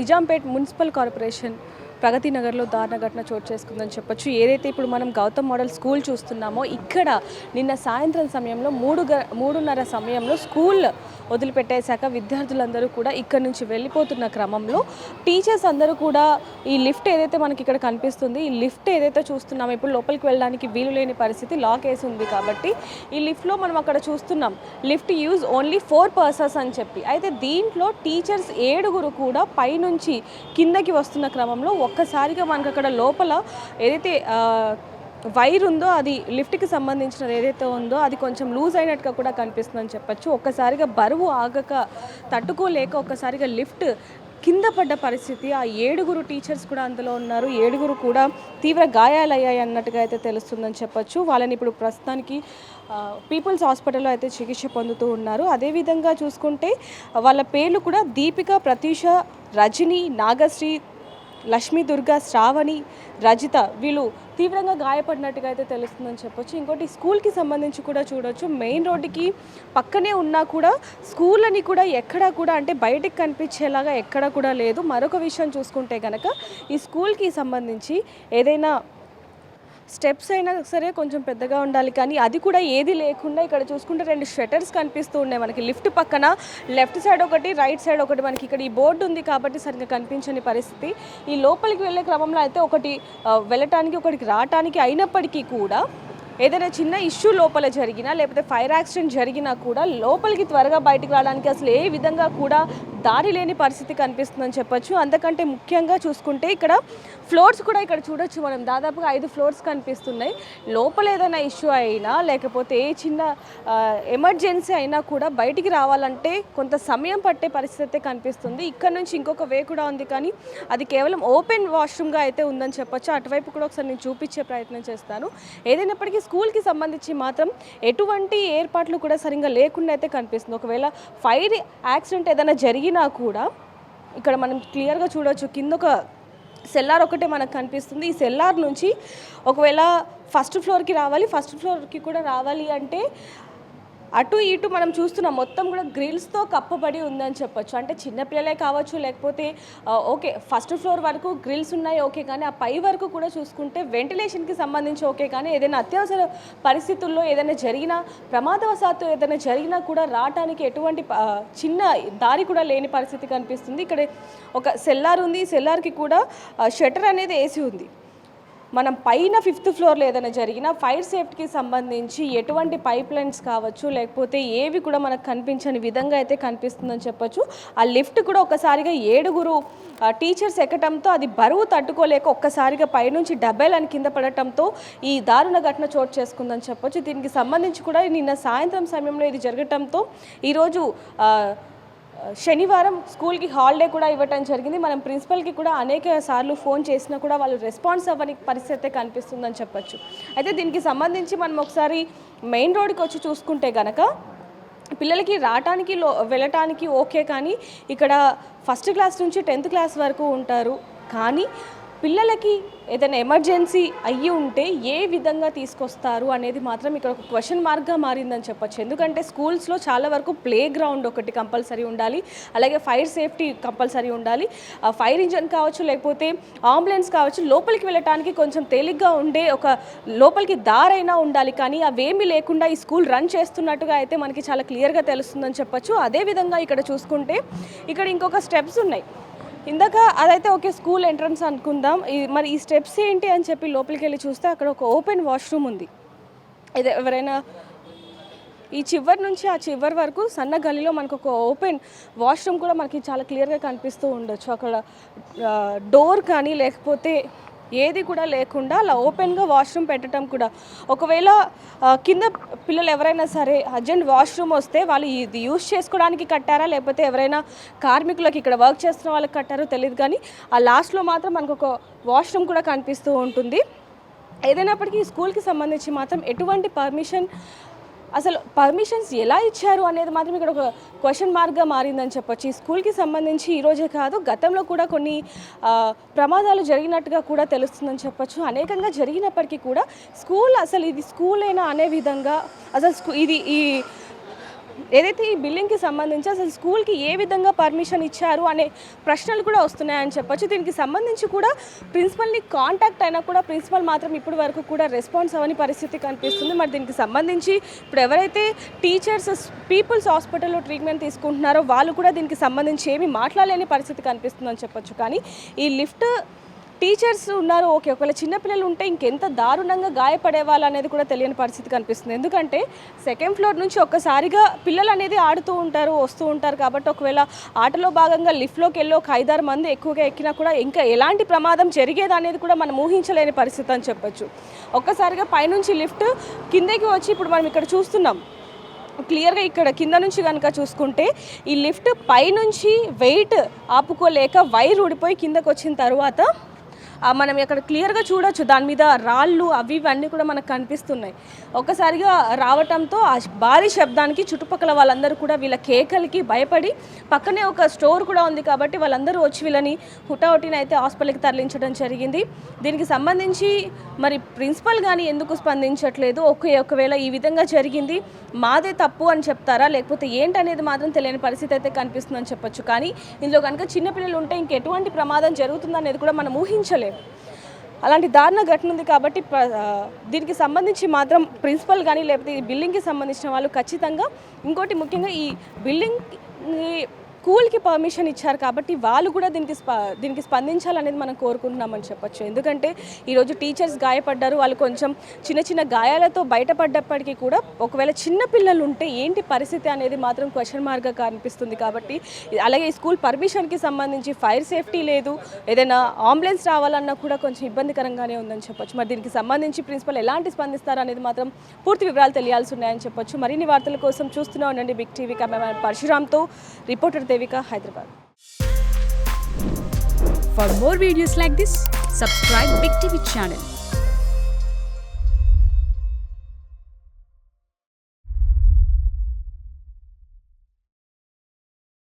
Nizampet municipal corporation ప్రగతి నగర్లో దారుణ ఘటన చోటు చేసుకుందని చెప్పొచ్చు. ఏదైతే ఇప్పుడు మనం గౌతమ్ మోడల్ స్కూల్ చూస్తున్నామో ఇక్కడ నిన్న సాయంత్రం సమయంలో 3:30 సమయంలో స్కూల్ వదిలిపెట్టేశాక విద్యార్థులందరూ కూడా ఇక్కడ నుంచి వెళ్ళిపోతున్న క్రమంలో టీచర్స్ అందరూ కూడా ఈ లిఫ్ట్ ఏదైతే మనకి ఇక్కడ కనిపిస్తుంది, ఈ లిఫ్ట్ ఏదైతే చూస్తున్నామో ఇప్పుడు లోపలికి వెళ్ళడానికి వీలు లేని పరిస్థితి, లాక్ వేసి ఉంది కాబట్టి ఈ లిఫ్ట్లో మనం అక్కడ చూస్తున్నాం లిఫ్ట్ యూజ్ ఓన్లీ 4 పర్సన్స్ అని చెప్పి. అయితే దీంట్లో టీచర్స్ 7 కూడా పైనుంచి కిందకి వస్తున్న క్రమంలో ఒక్కసారిగా మనకు అక్కడ లోపల ఏదైతే వైర్ ఉందో అది లిఫ్ట్కి సంబంధించినది ఏదైతే ఉందో అది కొంచెం లూజ్ అయినట్టుగా కూడా కనిపిస్తుందని చెప్పచ్చు. ఒక్కసారిగా బరువు ఆగక తట్టుకోలేక ఒక్కసారిగా లిఫ్ట్ కింద పడ్డ పరిస్థితి. ఆ 7 టీచర్స్ కూడా అందులో ఉన్నారు. 7 కూడా తీవ్ర గాయాలయ్యాయి అన్నట్టుగా అయితే తెలుస్తుందని చెప్పచ్చు. వాళ్ళని ఇప్పుడు ప్రస్తుతానికి పీపుల్స్ హాస్పిటల్లో అయితే చికిత్స పొందుతూ ఉన్నారు. అదేవిధంగా చూసుకుంటే వాళ్ళ పేర్లు కూడా దీపిక, ప్రతీష, రజని, నాగశ్రీ, లక్ష్మీ, దుర్గా, శ్రావణి, రజిత వీళ్ళు తీవ్రంగా గాయపడినట్టుగా అయితే తెలుస్తుందని చెప్పొచ్చు. ఇంకోటి స్కూల్కి సంబంధించి కూడా చూడొచ్చు, మెయిన్ రోడ్డుకి పక్కనే ఉన్నా కూడా స్కూల్ అని కూడా ఎక్కడా కూడా అంటే బయటికి కనిపించేలాగా ఎక్కడా కూడా లేదు. మరొక విషయం చూసుకుంటే కనుక ఈ స్కూల్కి సంబంధించి ఏదైనా స్టెప్స్ అయినా సరే కొంచెం పెద్దగా ఉండాలి, కానీ అది కూడా ఏది లేకుండా ఇక్కడ చూసుకుంటే 2 షట్టర్స్ కనిపిస్తూ ఉన్నాయి మనకి. లిఫ్ట్ పక్కన లెఫ్ట్ సైడ్ ఒకటి, రైట్ సైడ్ ఒకటి. మనకి ఇక్కడ ఈ బోర్డు ఉంది కాబట్టి సరిగ్గా కనిపించని పరిస్థితి. ఈ లోపలికి వెళ్ళే క్రమంలో అయితే ఒకటి వెళ్ళటానికి ఒకటికి రావటానికి అయినప్పటికీ కూడా ఏదైనా చిన్న ఇష్యూ లోపల జరిగినా లేకపోతే ఫైర్ యాక్సిడెంట్ జరిగినా కూడా లోపలికి త్వరగా బయటకు రావడానికి అసలు ఏ విధంగా కూడా దారి లేని పరిస్థితి కనిపిస్తుందని చెప్పొచ్చు. అంతకంటే ముఖ్యంగా చూసుకుంటే ఇక్కడ ఫ్లోర్స్ కూడా ఇక్కడ చూడొచ్చు మనం, దాదాపుగా 5 ఫ్లోర్స్ కనిపిస్తున్నాయి. లోపల ఏదైనా ఇష్యూ అయినా లేకపోతే ఏ చిన్న ఎమర్జెన్సీ అయినా కూడా బయటికి రావాలంటే కొంత సమయం పట్టే పరిస్థితి అయితే కనిపిస్తుంది. ఇక్కడ నుంచి ఇంకొక వే కూడా ఉంది, కానీ అది కేవలం ఓపెన్ వాష్రూమ్గా అయితే ఉందని చెప్పొచ్చు. అటువైపు కూడా ఒకసారి నేను చూపించే ప్రయత్నం చేస్తాను. ఏదైనప్పటికీ స్కూల్కి సంబంధించి మాత్రం ఎటువంటి ఏర్పాట్లు కూడా సరిగ్గా లేకుండా అయితే కనిపిస్తుంది. ఒకవేళ ఫైర్ యాక్సిడెంట్ ఏదైనా జరిగినా కూడా ఇక్కడ మనం క్లియర్గా చూడవచ్చు, కింద ఒక సెల్లార్ ఒకటే మనకు కనిపిస్తుంది. ఈ సెల్లార్ నుంచి ఒకవేళ ఫస్ట్ ఫ్లోర్కి రావాలి, ఫస్ట్ ఫ్లోర్కి కూడా రావాలి అంటే అటు ఇటు మనం చూస్తున్నాం మొత్తం కూడా గ్రిల్స్తో కప్పబడి ఉందని చెప్పొచ్చు. అంటే చిన్నపిల్లలే కావచ్చు లేకపోతే ఓకే ఫస్ట్ ఫ్లోర్ వరకు గ్రిల్స్ ఉన్నాయి ఓకే, కానీ ఆ పై వరకు కూడా చూసుకుంటే వెంటిలేషన్కి సంబంధించి ఓకే, కానీ ఏదైనా అత్యవసర పరిస్థితుల్లో ఏదైనా జరిగినా ప్రమాదవశాత్తు ఏదైనా జరిగినా కూడా రావడానికి ఎటువంటి చిన్న దారి కూడా లేని పరిస్థితి కనిపిస్తుంది. ఇక్కడ ఒక సెల్లార్ ఉంది, ఈ సెల్లార్కి కూడా షట్టర్ అనేది వేసి ఉంది. మనం పైన 5th ఫ్లోర్లో ఏదైనా జరిగినా ఫైర్ సేఫ్టీకి సంబంధించి ఎటువంటి పైప్ లైన్స్ కావచ్చు లేకపోతే ఏవి కూడా మనకు కనిపించని విధంగా అయితే కనిపిస్తుందని చెప్పొచ్చు. ఆ లిఫ్ట్ కూడా ఒకసారిగా 7 టీచర్స్ ఎక్కడంతో అది బరువు తట్టుకోలేక ఒక్కసారిగా పైనుంచి డబ్బేలని కింద పడటంతో ఈ దారుణ ఘటన చోటు చేసుకుందని చెప్పొచ్చు. దీనికి సంబంధించి కూడా నిన్న సాయంత్రం సమయంలో ఇది జరగటంతో ఈరోజు శనివారం స్కూల్కి హాలిడే కూడా ఇవ్వటం జరిగింది. మనం ప్రిన్సిపల్కి కూడా అనేక సార్లు ఫోన్ చేసినా కూడా వాళ్ళు రెస్పాన్స్ అవ్వని పరిస్థితి కనిపిస్తుందని చెప్పొచ్చు. అయితే దీనికి సంబంధించి మనం ఒకసారి మెయిన్ రోడ్కి వచ్చి చూసుకుంటే కనుక పిల్లలకి రావటానికి వెళ్ళటానికి ఓకే, కానీ ఇక్కడ ఫస్ట్ క్లాస్ నుంచి 10th క్లాస్ వరకు ఉంటారు. కానీ పిల్లలకి ఏదైనా ఎమర్జెన్సీ అయ్యి ఉంటే ఏ విధంగా తీసుకొస్తారు అనేది మాత్రం ఇక్కడ ఒక క్వశ్చన్ మార్క్గా మారిందని చెప్పొచ్చు. ఎందుకంటే స్కూల్స్లో చాలా వరకు ప్లే గ్రౌండ్ ఒకటి కంపల్సరీ ఉండాలి, అలాగే ఫైర్ సేఫ్టీ కంపల్సరీ ఉండాలి, ఫైర్ ఇంజన్ కావచ్చు లేకపోతే అంబులెన్స్ కావచ్చు, లోపలికి వెళ్ళటానికి కొంచెం తేలిగ్గా ఉండే ఒక లోపలికి దారైనా ఉండాలి. కానీ అవేమీ లేకుండా ఈ స్కూల్ రన్ చేస్తున్నట్టుగా అయితే మనకి చాలా క్లియర్గా తెలుస్తుందని చెప్పొచ్చు. అదేవిధంగా ఇక్కడ చూసుకుంటే ఇక్కడ ఇంకొక స్టెప్స్ ఉన్నాయి. ఇందాక అదైతే ఓకే స్కూల్ ఎంట్రన్స్ అనుకుందాం, మరి ఈ స్టెప్స్ ఏంటి అని చెప్పి లోపలికి వెళ్ళి చూస్తే అక్కడ ఒక ఓపెన్ వాష్రూమ్ ఉంది. ఇది ఎవరైనా ఈ చివరి నుంచి ఆ చివరి వరకు సన్న గల్లీలో మనకు ఒక ఓపెన్ వాష్రూమ్ కూడా మనకి చాలా క్లియర్గా కనిపిస్తూ ఉండొచ్చు. అక్కడ డోర్ కానీ లేకపోతే ఏది కూడా లేకుండా అలా ఓపెన్గా వాష్రూమ్ పెట్టడం కూడా, ఒకవేళ కింద పిల్లలు ఎవరైనా సరే అర్జెంట్ వాష్రూమ్ వస్తే వాళ్ళు ఇది యూజ్ చేసుకోవడానికి కట్టారా లేకపోతే ఎవరైనా కార్మికులకి ఇక్కడ వర్క్ చేస్తున్న వాళ్ళకి కట్టారో తెలియదు, కానీ ఆ లాస్ట్లో మాత్రం మనకు ఒక వాష్రూమ్ కూడా కనిపిస్తూ ఉంటుంది. ఏదైనప్పటికీ ఈ స్కూల్కి సంబంధించి మాత్రం ఎటువంటి అసలు పర్మిషన్స్ ఎలా ఇచ్చారు అనేది మాత్రం ఇక్కడ ఒక క్వశ్చన్ మార్క్గా మారిందని చెప్పొచ్చు. ఈ స్కూల్కి సంబంధించి ఈరోజే కాదు గతంలో కూడా కొన్ని ప్రమాదాలు జరిగినట్టుగా కూడా తెలుస్తుందని చెప్పొచ్చు. అనేకంగా జరిగినప్పటికీ కూడా స్కూల్ అసలు ఇది స్కూలేనా అనే విధంగా అసలు ఈ ఏదైతే ఈ బిల్డింగ్కి సంబంధించి అసలు స్కూల్కి ఏ విధంగా పర్మిషన్ ఇచ్చారు అనే ప్రశ్నలు కూడా వస్తున్నాయని చెప్పొచ్చు. దీనికి సంబంధించి కూడా ప్రిన్సిపల్ని కాంటాక్ట్ అయినా కూడా ప్రిన్సిపల్ మాత్రం ఇప్పటి వరకు కూడా రెస్పాన్స్ అవ్వని పరిస్థితి కనిపిస్తుంది. మరి దీనికి సంబంధించి ఇప్పుడు ఎవరైతే టీచర్స్ పీపుల్స్ హాస్పిటల్లో ట్రీట్మెంట్ తీసుకుంటున్నారో వాళ్ళు కూడా దీనికి సంబంధించి ఏమీ మాట్లాడలేని పరిస్థితి కనిపిస్తుందని చెప్పొచ్చు. కానీ ఈ లిఫ్ట్ టీచర్స్ ఉన్నారు, ఓకే, ఒకవేళ చిన్నపిల్లలు ఉంటే ఇంకెంత దారుణంగా గాయపడేవాళ్ళు అనేది కూడా తెలియని పరిస్థితి కనిపిస్తుంది. ఎందుకంటే సెకండ్ ఫ్లోర్ నుంచి ఒక్కసారిగా పిల్లలు అనేది ఆడుతూ ఉంటారు, వస్తూ ఉంటారు. కాబట్టి ఒకవేళ ఆటలో భాగంగా లిఫ్ట్లోకి వెళ్ళి ఒక 5-6 మంది ఎక్కువగా ఎక్కినా కూడా ఇంకా ఎలాంటి ప్రమాదం జరిగేది అనేది కూడా మనం ఊహించలేని పరిస్థితి అని చెప్పొచ్చు. ఒక్కసారిగా పైనుంచి లిఫ్ట్ కిందకి వచ్చి ఇప్పుడు మనం ఇక్కడ చూస్తున్నాం క్లియర్గా. ఇక్కడ కింద నుంచి కనుక చూసుకుంటే ఈ లిఫ్ట్ పైనుంచి వెయిట్ ఆపుకోలేక వైర్ ఊడిపోయి కిందకు వచ్చిన తర్వాత మనం ఇక్కడ క్లియర్గా చూడొచ్చు, దాని మీద రాళ్ళు అవి ఇవన్నీ కూడా మనకు కనిపిస్తున్నాయి. ఒక్కసారిగా రావటంతో ఆ భారీ శబ్దానికి చుట్టుపక్కల వాళ్ళందరూ కూడా వీళ్ళ కేకలకి భయపడి, పక్కనే ఒక స్టోర్ కూడా ఉంది కాబట్టి వాళ్ళందరూ వచ్చి వీళ్ళని హుటాహుటిన అయితే హాస్పిటల్కి తరలించడం జరిగింది. దీనికి సంబంధించి మరి ప్రిన్సిపల్ కానీ ఎందుకు స్పందించట్లేదు, ఒకవేళ ఈ విధంగా జరిగింది మాదే తప్పు అని చెప్తారా లేకపోతే ఏంటనేది మాత్రం తెలియని పరిస్థితి అయితే కనిపిస్తుందని చెప్పొచ్చు. కానీ ఇందులో కనుక చిన్నపిల్లలు ఉంటే ఇంకెటువంటి ప్రమాదం జరుగుతుందనేది కూడా మనం ఊహించలేము. అలాంటి దారుణ ఘటన ఉంది కాబట్టి దీనికి సంబంధించి మాత్రం ప్రిన్సిపల్ కానీ లేకపోతే ఈ బిల్డింగ్కి సంబంధించిన వాళ్ళు ఖచ్చితంగా, ఇంకోటి ముఖ్యంగా ఈ బిల్డింగ్ స్కూల్కి పర్మిషన్ ఇచ్చారు కాబట్టి వాళ్ళు కూడా దీనికి స్పందించాలనేది మనం కోరుకుంటున్నామని చెప్పొచ్చు. ఎందుకంటే ఈరోజు టీచర్స్ గాయపడ్డారు, వాళ్ళు కొంచెం చిన్న చిన్న గాయాలతో బయటపడ్డప్పటికీ కూడా ఒకవేళ చిన్న పిల్లలు ఉంటే ఏంటి పరిస్థితి అనేది మాత్రం క్వశ్చన్ మార్క్గా కనిపిస్తుంది. కాబట్టి అలాగే ఈ స్కూల్ పర్మిషన్కి సంబంధించి ఫైర్ సేఫ్టీ లేదు, ఏదైనా అంబులెన్స్ రావాలన్నా కూడా కొంచెం ఇబ్బందికరంగానే ఉందని చెప్పొచ్చు. మరి దీనికి సంబంధించి ప్రిన్సిపల్ ఎలాంటి స్పందిస్తారు అనేది మాత్రం పూర్తి వివరాలు తెలియాల్సి ఉన్నాయని చెప్పొచ్చు. మరిన్ని వార్తల కోసం చూస్తూనే ఉండండి బిగ్ టీవీ. కెమెరామెన్ పరశురామ్తో reporter Devika, Hyderabad. For more videos like this, subscribe Big TV channel.